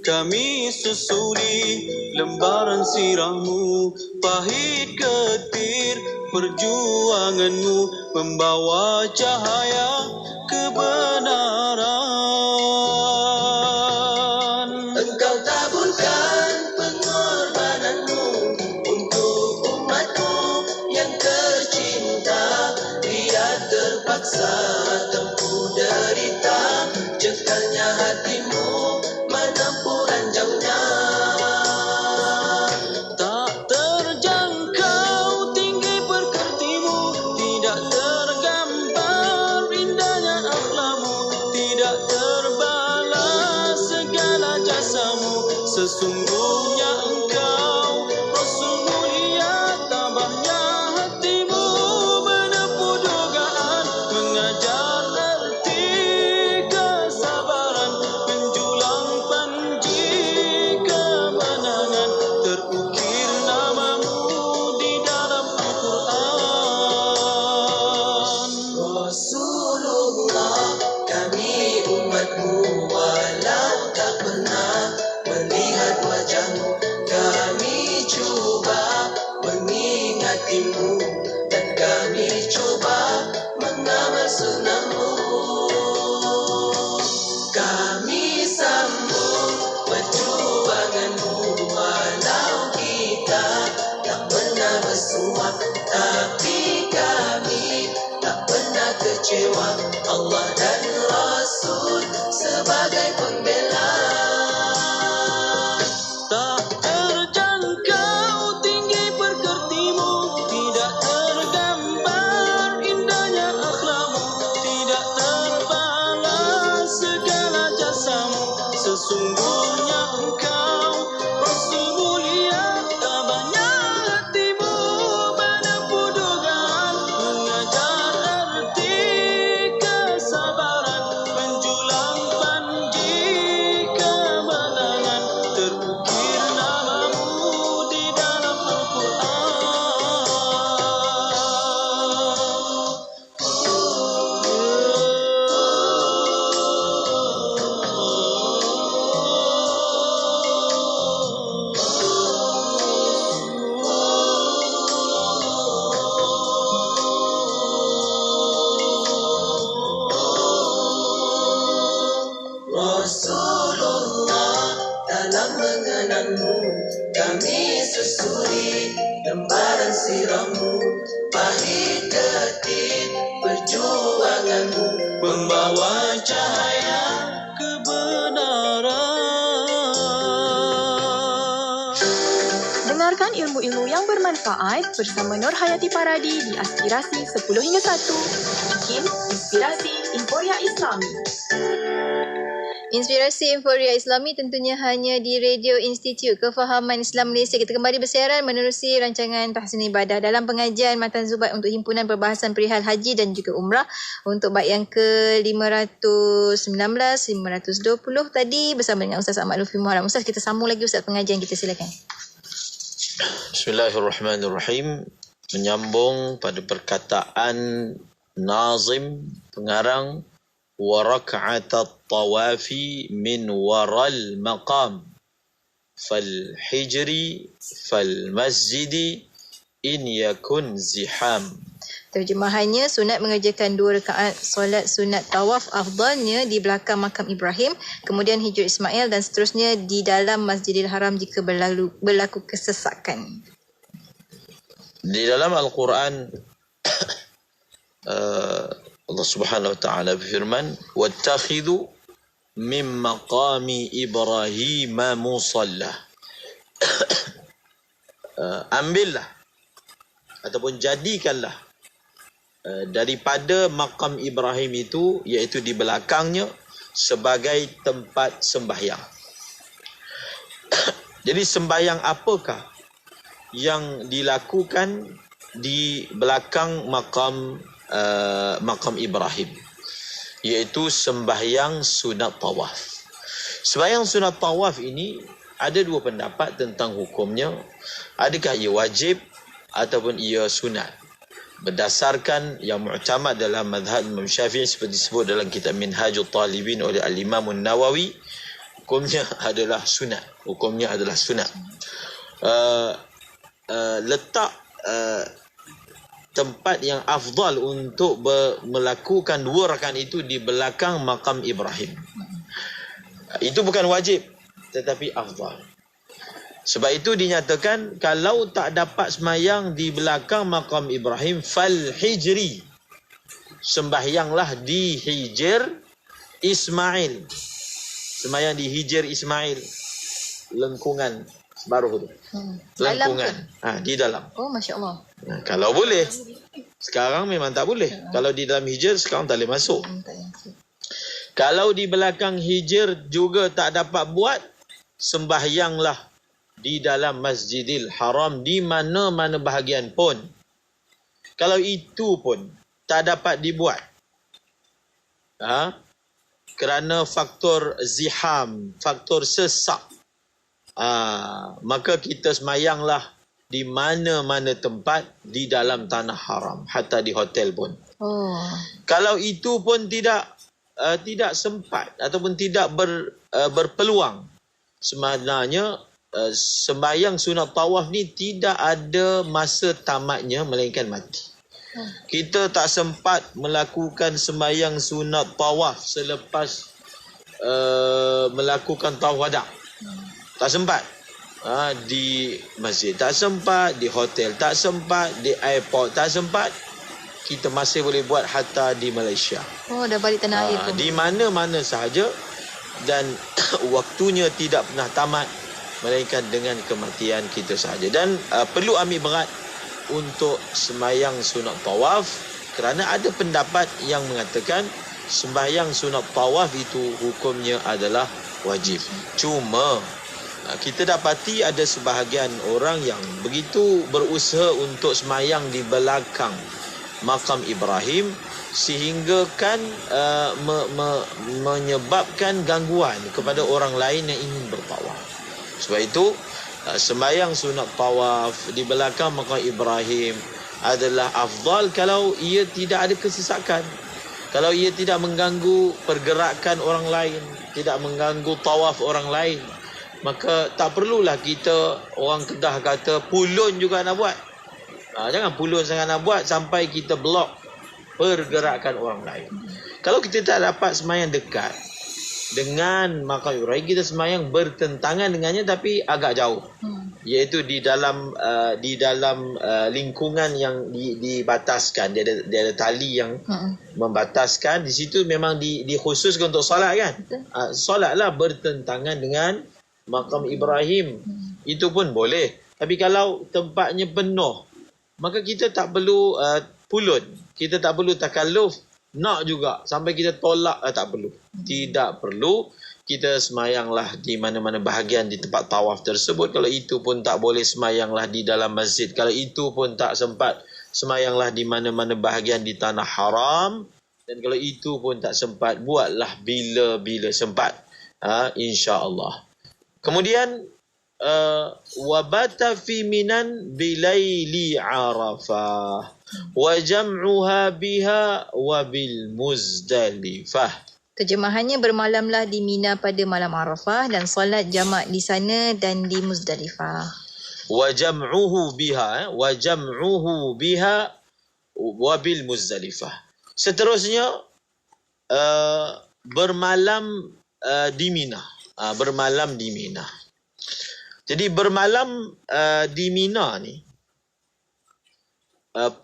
Kami susuri lembaran sirahmu, pahit getir perjuanganmu, membawa cahaya kebenaran. Engkau taburkan pengorbananmu untuk umatmu yang tercinta, biar terpaksa tempuh derita, cekalnya hatimu menempuh ranjangnya. Tak terjangkau tinggi perkertimu, tidak tergambar indahnya akhlakmu, tidak terbalas segala jasamu. Sesungguhnya engkau Rasul mulia, tabahnya hatimu menempuh dugaan, mengajar erti kesabaran, menjulang panji kemenangan, terukir namamu di dalam Al-Quran. Rasulullah, kami umatmu, walau tak pernah melihat wajahmu, kami cuba mengingatimu, dan kami cuba mengamal sunnahmu. Kami sambung perjuanganmu, walau kita tak pernah bersuah, tapi kami tak pernah kecewa. Allah dan Rasul sebagai pembela. Tak terjangkau tinggi perkertimu, tidak tergambar indahnya akhlakmu, tidak terbalas segala jasamu. Sesungguhnya engkau Rasul mulia, tabahnya hatimu menempuh dugaan, mengajar tanganmu, kami susuri lembaran sirahmu, pahit detik perjuanganmu, membawa cahaya kebenaran. Dengarkan ilmu-ilmu yang bermanfaat bersama Nur Hayati Paradi di Aspirasi 10 hingga 1. IKIM, Inspirasi Inforia Islami. Inspirasi Inforia Islami tentunya hanya di Radio Institut Kefahaman Islam Malaysia. Kita kembali bersiaran menerusi rancangan Tahsin Ibadah dalam pengajian Matan Zubat untuk Himpunan Perbahasan Perihal Haji dan juga Umrah untuk bait yang ke-519, 520 tadi bersama dengan Ustaz Ahmad Lutfi Muharam. Ustaz, kita sambung lagi Ustaz pengajian kita, silakan. Bismillahirrahmanirrahim. Menyambung pada perkataan Nazim pengarang wa rak'atat tawafi min waral maqam fal hijri fal masjidi in yakun ziham. Terjemahannya, sunat mengerjakan 2 rakaat solat sunat tawaf afdalnya di belakang makam Ibrahim, kemudian hijr Ismail dan seterusnya di dalam Masjidil Haram jika berlaku kesesakan. Di dalam Al-Quran Allah Subhanahu wa taala berfirman, wattakhidhu min maqami Ibrahim musalla. Ambillah ataupun jadikanlah daripada makam Ibrahim itu, iaitu di belakangnya, sebagai tempat sembahyang. Jadi sembahyang apakah yang dilakukan di belakang makam Ibrahim? Iaitu sembahyang sunat tawaf. Sembahyang sunat tawaf ini ada 2 pendapat tentang hukumnya. Adakah ia wajib ataupun ia sunat? Berdasarkan yang mu'tamad dalam mazhab Imam Syafi'i seperti disebut dalam kitab Minhajul Talibin oleh Al-Imam Nawawi, hukumnya adalah sunat. Letak tempat yang afdal untuk melakukan 2 rakaat itu di belakang makam Ibrahim. Itu bukan wajib tetapi afdal. Sebab itu dinyatakan kalau tak dapat semayang di belakang makam Ibrahim, fal hijri, sembahyanglah di hijr Ismail. Semayang di hijr Ismail, lengkungan separuh tu. Lengkungan. Di dalam. Oh, Masya Allah. Kalau boleh. Sekarang memang tak boleh. Kalau di dalam hijr sekarang tak boleh masuk. Kalau di belakang hijr juga tak dapat buat, sembahyanglah di dalam Masjidil Haram di mana-mana bahagian pun. Kalau itu pun tak dapat dibuat, kerana faktor ziham, faktor sesak, maka kita semayanglah di mana-mana tempat di dalam tanah haram, hatta di hotel pun. Kalau itu pun tidak sempat ataupun tidak berpeluang, sebenarnya sembahyang sunat tawaf ni tidak ada masa tamatnya melainkan mati. Kita tak sempat melakukan sembahyang sunat tawaf selepas melakukan tawaf wada. Tak sempat. Di masjid tak sempat, di hotel tak sempat, di airport tak sempat. Kita masih boleh buat hatta di Malaysia. Dah balik tanah air pun. Di mana-mana sahaja, dan waktunya tidak pernah tamat melainkan dengan kematian kita sahaja. Dan perlu ambil berat untuk sembahyang sunat tawaf, kerana ada pendapat yang mengatakan sembahyang sunat tawaf itu hukumnya adalah wajib. Cuma kita dapati ada sebahagian orang yang begitu berusaha untuk sembahyang di belakang makam Ibrahim sehingga kan menyebabkan gangguan kepada orang lain yang ingin bertawaf. Sebab itu sembahyang sunat tawaf di belakang makam Ibrahim adalah afdal kalau ia tidak ada kesesakan, kalau ia tidak mengganggu pergerakan orang lain, tidak mengganggu tawaf orang lain. Maka tak perlulah kita, orang Kedah kata, pulun juga nak buat. Jangan pulun sangat nak buat sampai kita blok pergerakan orang lain. Kalau kita tak dapat sembahyang dekat, dengan makam Ibrahim, kita sembahyang bertentangan dengannya tapi agak jauh. Iaitu di dalam lingkungan yang dibataskan. Dia ada tali yang membataskan. Di situ memang dikhususkan untuk solat kan. Solatlah bertentangan dengan makam Ibrahim. Itu pun boleh. Tapi kalau tempatnya penuh, maka kita tak perlu pulut. Kita tak perlu takalluf nak juga sampai kita tolak, tak perlu. Tidak perlu. Kita semayanglah di mana-mana bahagian di tempat tawaf tersebut. Kalau itu pun tak boleh, semayanglah di dalam masjid. Kalau itu pun tak sempat, semayanglah di mana-mana bahagian di tanah haram. Dan kalau itu pun tak sempat, buatlah bila-bila sempat. InsyaAllah. Kemudian wabata fi minan bilaili arafah wa jam'uha biha wa bil muzdalifah. Terjemahannya, bermalamlah di Mina pada malam Arafah dan solat jamak di sana dan di Muzdalifah. Wa jam'uhu biha wa bil muzdalifah. Seterusnya bermalam di Mina. Bermalam di Mina. Jadi bermalam di Mina ni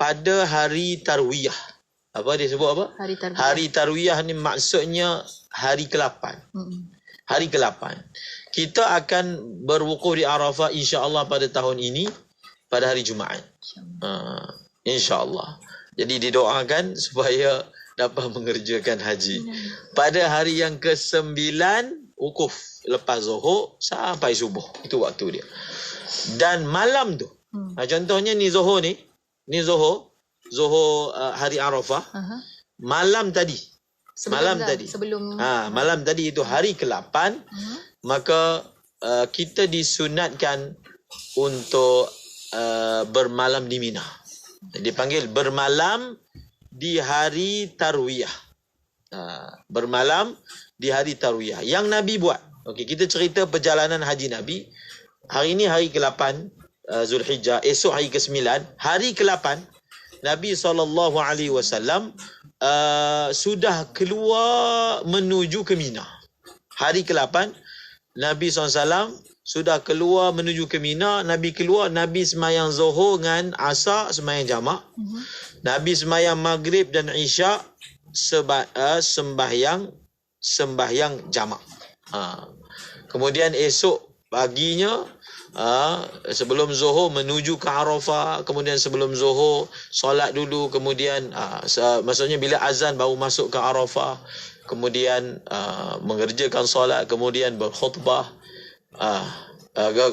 pada hari Tarwiyah. Apa dia sebut apa? Hari Tarwiyah. Hari Tarwiyah ni maksudnya hari ke-8. Hari ke-8. Kita akan berwukuf di Arafah insya-Allah pada tahun ini pada hari Jumaat. Insya-Allah. Jadi didoakan supaya dapat mengerjakan haji. Pada hari yang ke-9 wukuf lepas Zuhur sampai subuh. Itu waktu dia. Dan malam tu. Contohnya ni Zuhur ni. Ni Zuhur hari Arafah. Malam tadi. Malam tadi itu hari ke-8. Maka kita disunatkan untuk bermalam di Mina. Dipanggil bermalam di hari Tarwiyah. Bermalam di hari Tarwiyah. Yang Nabi buat. Okey, kita cerita perjalanan haji Nabi. Hari ini hari ke-8 Zulhijjah. Esok hari ke-9. Hari ke-8 Nabi SAW sudah keluar menuju ke Mina. Hari ke-8 Nabi SAW sudah keluar menuju ke Mina. Nabi keluar, Nabi semayang Zuhur dengan Asar, semayang jamak. Nabi semayang Maghrib dan Isyak, sembahyang jamak. Kemudian esok paginya sebelum Zuhur menuju ke Arafah, kemudian sebelum Zuhur solat dulu, kemudian maksudnya bila azan baru masuk ke Arafah, kemudian mengerjakan solat, kemudian berkhutbah,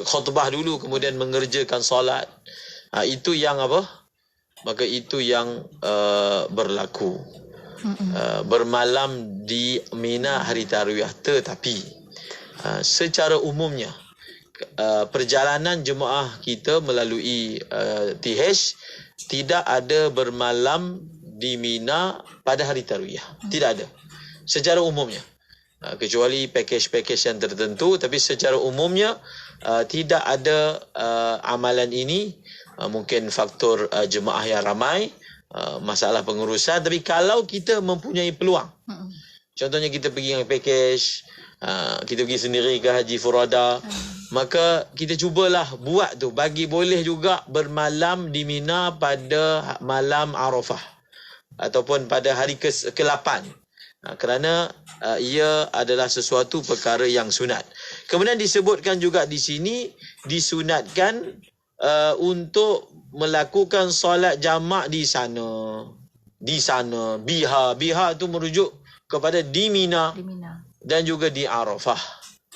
khutbah dulu, kemudian mengerjakan solat. Itu yang apa? Maka itu yang berlaku. Bermalam di Mina hari Tarwiyah. Tetapi secara umumnya perjalanan jemaah kita melalui TH tidak ada bermalam di Mina pada hari Tarwiyah. Tidak ada. Secara umumnya. Kecuali pakej-pakej yang tertentu, tapi secara umumnya tidak ada amalan ini. Mungkin faktor jemaah yang ramai, masalah pengurusan. Tapi kalau kita mempunyai peluang, contohnya kita pergi dengan pakej, kita pergi sendiri ke Haji Furada, maka kita cubalah buat tu. Bagi boleh juga bermalam di Mina pada malam Arafah ataupun pada hari ke-8. Kerana ia adalah sesuatu perkara yang sunat. Kemudian disebutkan juga di sini disunatkan untuk melakukan solat jamak di sana. Di sana. Biha itu merujuk kepada di Mina dan juga di Arafah.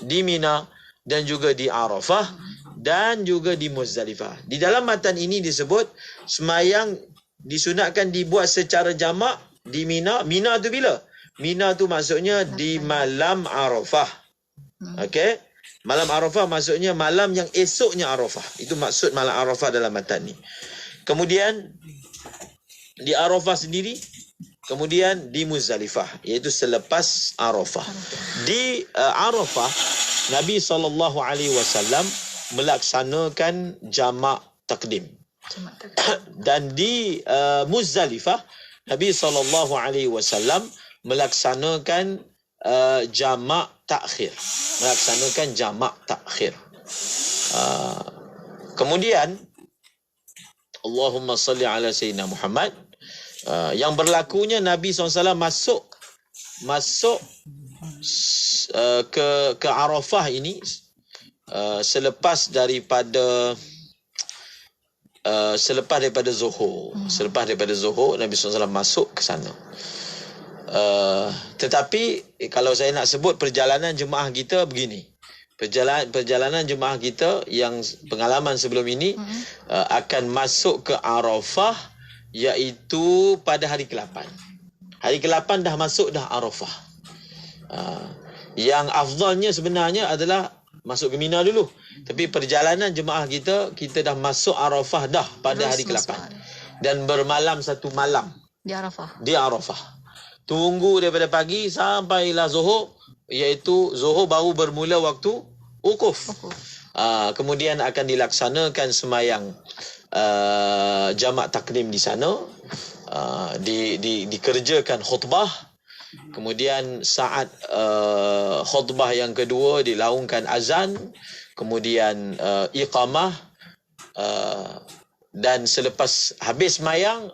Di Mina dan juga di Arafah dan juga di Muzdalifah. Di dalam matan ini disebut semayang disunatkan dibuat secara jamak di Mina. Mina tu bila? Mina tu maksudnya di malam Arafah. Okey? Malam Arafah maksudnya malam yang esoknya Arafah. Itu maksud malam Arafah dalam matan ni. Kemudian di Arafah sendiri, kemudian di Muzdalifah, iaitu selepas Arafah. Di Arafah, Nabi SAW melaksanakan jamak takdim. Dan di Muzdalifah, Nabi SAW melaksanakan jamak takhir. Melaksanakan jamak takhir. Kemudian Allahumma salli ala Sayyidina Muhammad. Yang berlakunya Nabi SAW masuk ke Arafah ini selepas daripada Zuhur. Selepas daripada Zuhur, Nabi SAW masuk ke sana. Tetapi kalau saya nak sebut perjalanan jemaah kita begini. Perjalanan jemaah kita yang pengalaman sebelum ini akan masuk ke Arafah iaitu pada hari ke-8. Hari ke-8 dah masuk dah Arafah. Yang afdalnya sebenarnya adalah masuk ke Mina dulu. Tapi perjalanan jemaah kita dah masuk Arafah dah pada hari ke-8. Dan bermalam satu malam di Arafah. Tunggu daripada pagi sampailah Zuhur, iaitu Zuhur baru bermula waktu wukuf. Kemudian akan dilaksanakan semayang jamak takdim di sana. Dikerjakan khutbah. Kemudian saat khutbah yang kedua dilaungkan azan. Kemudian iqamah. Dan selepas habis semayang,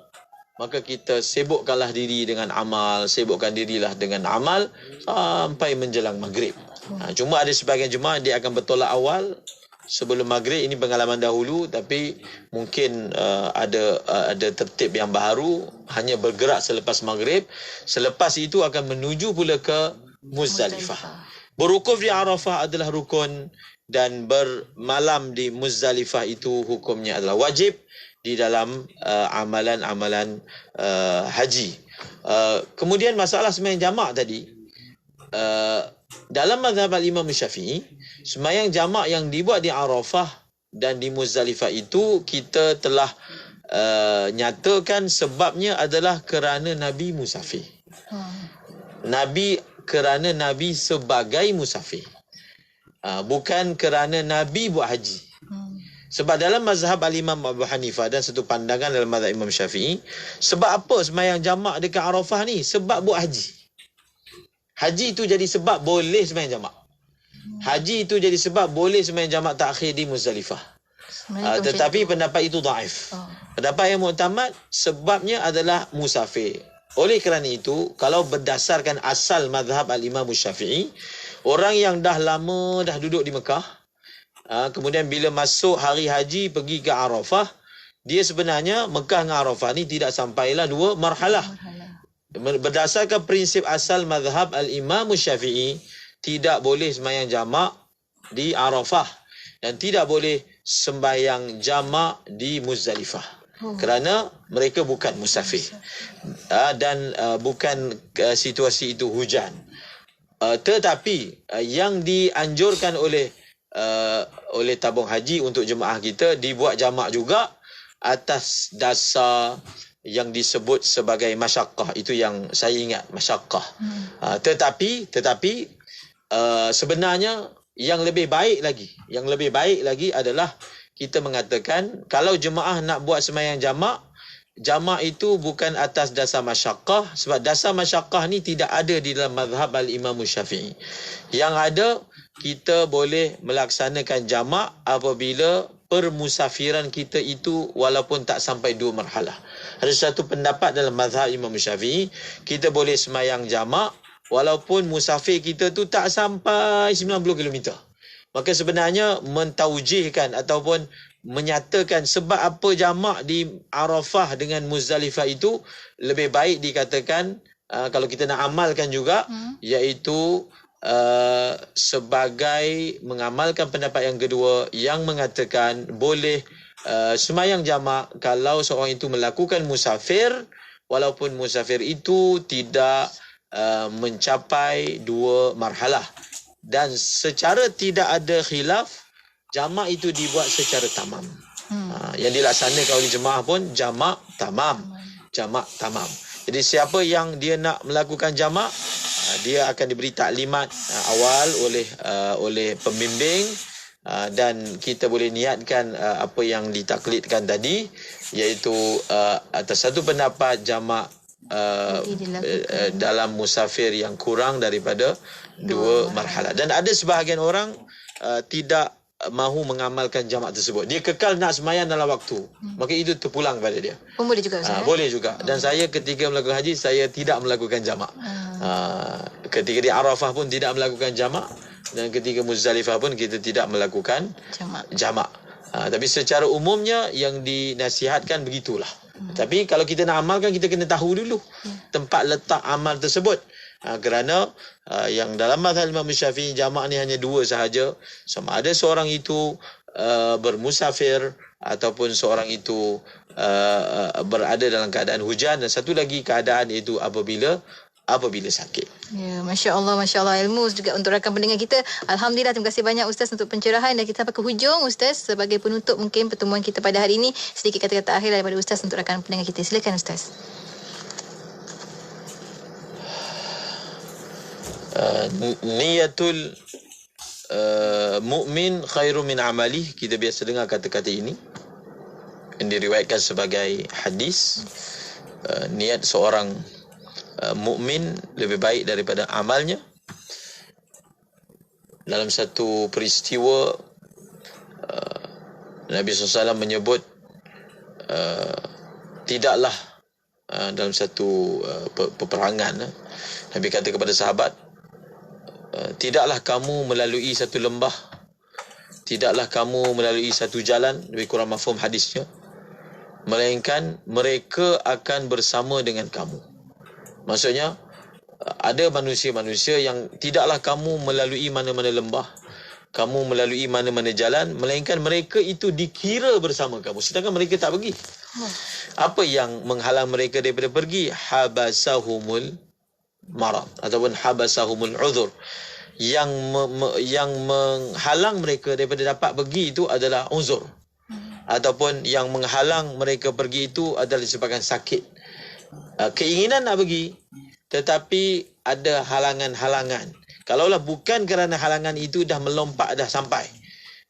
maka kita sibukkanlah diri dengan amal, sibukkan dirilah dengan amal sampai menjelang maghrib. Cuma ada sebahagian jemaah dia akan bertolak awal sebelum maghrib. Ini pengalaman dahulu, tapi mungkin ada tertib yang baru, hanya bergerak selepas maghrib. Selepas itu akan menuju pula ke Muzdalifah. Berwukuf di Arafah adalah rukun, dan bermalam di Muzdalifah itu hukumnya adalah wajib di dalam amalan-amalan haji. Kemudian masalah sembahyang jamak tadi, dalam mazhab Imam Syafi'i, sembahyang jamak yang dibuat di Arafah dan di Muzdalifah itu kita telah nyatakan sebabnya adalah kerana Nabi musafir. Kerana Nabi sebagai musafir, bukan kerana Nabi buat haji. Sebab dalam mazhab Al-Imam Abu Hanifah dan satu pandangan dalam mazhab Imam Syafi'i, sebab apa sembahyang jamak dekat Arafah ni? Sebab buat haji. Haji itu jadi sebab boleh sembahyang jamak. Haji itu jadi sebab boleh sembahyang jamak takhir di Muzdalifah. Tetapi pendapat itu dhaif. Pendapat yang muktamad sebabnya adalah musafir. Oleh kerana itu, kalau berdasarkan asal mazhab Al-Imam Syafi'i, orang yang dah lama dah duduk di Mekah, kemudian bila masuk hari haji pergi ke Arafah, dia sebenarnya Mekah dengan Arafah ni tidak sampailah 2 marhalah. Berdasarkan prinsip asal mazhab Al-Imam Syafi'i, tidak boleh sembahyang jamak di Arafah dan tidak boleh sembahyang jamak di Muzdalifah. Kerana mereka bukan musafir dan bukan situasi itu hujan. Tetapi yang dianjurkan oleh tabung haji untuk jemaah kita dibuat jamak juga atas dasar yang disebut sebagai masyaqqah. Itu yang saya ingat, masyaqqah. Tetapi sebenarnya yang lebih baik lagi adalah kita mengatakan kalau jemaah nak buat sembahyang jamak itu bukan atas dasar masyaqqah, sebab dasar masyaqqah ni tidak ada di dalam mazhab Al-Imam Syafi'i. Yang ada, kita boleh melaksanakan jamak apabila permusafiran kita itu walaupun tak sampai 2 marhalah. Ada satu pendapat dalam mazhab Imam Syafi'i, kita boleh sembahyang jamak walaupun musafir kita tu tak sampai 90 km. Maka sebenarnya mentaujihkan ataupun menyatakan sebab apa jamak di Arafah dengan Muzdalifah itu lebih baik dikatakan kalau kita nak amalkan juga, iaitu sebagai mengamalkan pendapat yang kedua yang mengatakan boleh sembahyang jamak kalau seorang itu melakukan musafir walaupun musafir itu tidak mencapai 2 marhalah. Dan secara tidak ada khilaf, jamak itu dibuat secara tamam. Yang dilaksanakan oleh jemaah pun jamak tamam. Jadi siapa yang dia nak melakukan jamak, dia akan diberi taklimat awal oleh pembimbing, dan kita boleh niatkan apa yang ditaklidkan tadi, iaitu atas satu pendapat jamak dalam musafir yang kurang daripada 2 marhalah. Dan ada sebahagian orang tidak mahu mengamalkan jamak tersebut. Dia kekal nak sembahyang dalam waktu. Maka itu terpulang pada dia. Boleh juga Ustaz. Boleh juga. Dan saya ketika melakukan haji, saya tidak melakukan jamak. Ketika di Arafah pun tidak melakukan jamak, dan ketika Muzdalifah pun kita tidak melakukan jamak. Tapi secara umumnya yang dinasihatkan begitulah. Tapi kalau kita nak amalkan, kita kena tahu dulu tempat letak amal tersebut. Kerana yang dalam mazhab Imam Syafi'i, jamak ni hanya 2 sahaja. Sama ada seorang itu bermusafir ataupun seorang itu berada dalam keadaan hujan, dan satu lagi keadaan itu apabila sakit. Ya, Masya Allah ilmu juga untuk rakan pendengar kita. Alhamdulillah, terima kasih banyak Ustaz untuk pencerahan, dan kita sampai ke hujung Ustaz. Sebagai penutup mungkin pertemuan kita pada hari ini, sedikit kata-kata akhir daripada Ustaz untuk rakan pendengar kita. Silakan Ustaz. Niyatul mu'min khairu min amalih. Kita biasa dengar kata-kata ini yang diriwayatkan sebagai hadis. Niat seorang mukmin lebih baik daripada amalnya. Dalam satu peristiwa Nabi SAW menyebut tidaklah dalam satu peperangan, Nabi kata kepada sahabat, tidaklah kamu melalui satu lembah, tidaklah kamu melalui satu jalan, lebih kurang mafhum hadisnya, melainkan mereka akan bersama dengan kamu. Maksudnya ada manusia-manusia yang tidaklah kamu melalui mana-mana lembah, kamu melalui mana-mana jalan, melainkan mereka itu dikira bersama kamu, sedangkan mereka tak pergi. Apa yang menghalang mereka daripada pergi? Habasahumul marad ataupun habasahumul uzur. Yang menghalang mereka daripada dapat pergi itu adalah uzur, ataupun yang menghalang mereka pergi itu adalah disebabkan sakit. Keinginan nak pergi, tetapi ada halangan-halangan. Kalaulah bukan kerana halangan itu dah melompat, dah sampai,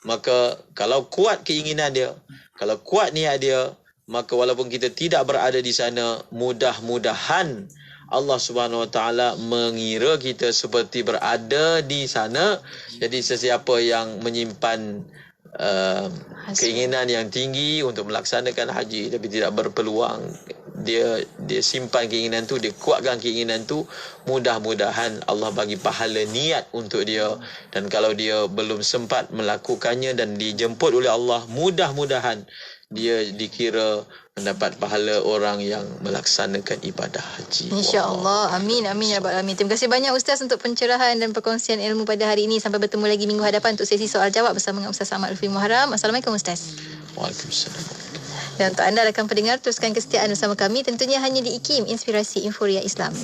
maka kalau kuat keinginan dia, kalau kuat niat dia, maka walaupun kita tidak berada di sana, mudah-mudahan Allah Subhanahu Wa Taala mengira kita seperti berada di sana. Jadi sesiapa yang menyimpan keinginan yang tinggi untuk melaksanakan haji tapi tidak berpeluang, dia simpan keinginan tu, dia kuatkan keinginan tu, mudah-mudahan Allah bagi pahala niat untuk dia. Dan kalau dia belum sempat melakukannya dan dijemput oleh Allah, mudah-mudahan dia dikira mendapat pahala orang yang melaksanakan ibadah haji. InsyaAllah. Amin. Amin ya Rabbal Alamin. Terima kasih banyak Ustaz untuk pencerahan dan perkongsian ilmu pada hari ini. Sampai bertemu lagi minggu hadapan untuk sesi soal jawab bersama dengan Ustaz Ahmad Lutfi Muharram. Assalamualaikum Ustaz. Waalaikumsalam. Dan untuk anda rakan pendengar, teruskan kesetiaan bersama kami tentunya hanya di IKIM, Inspirasi Inforia Islami.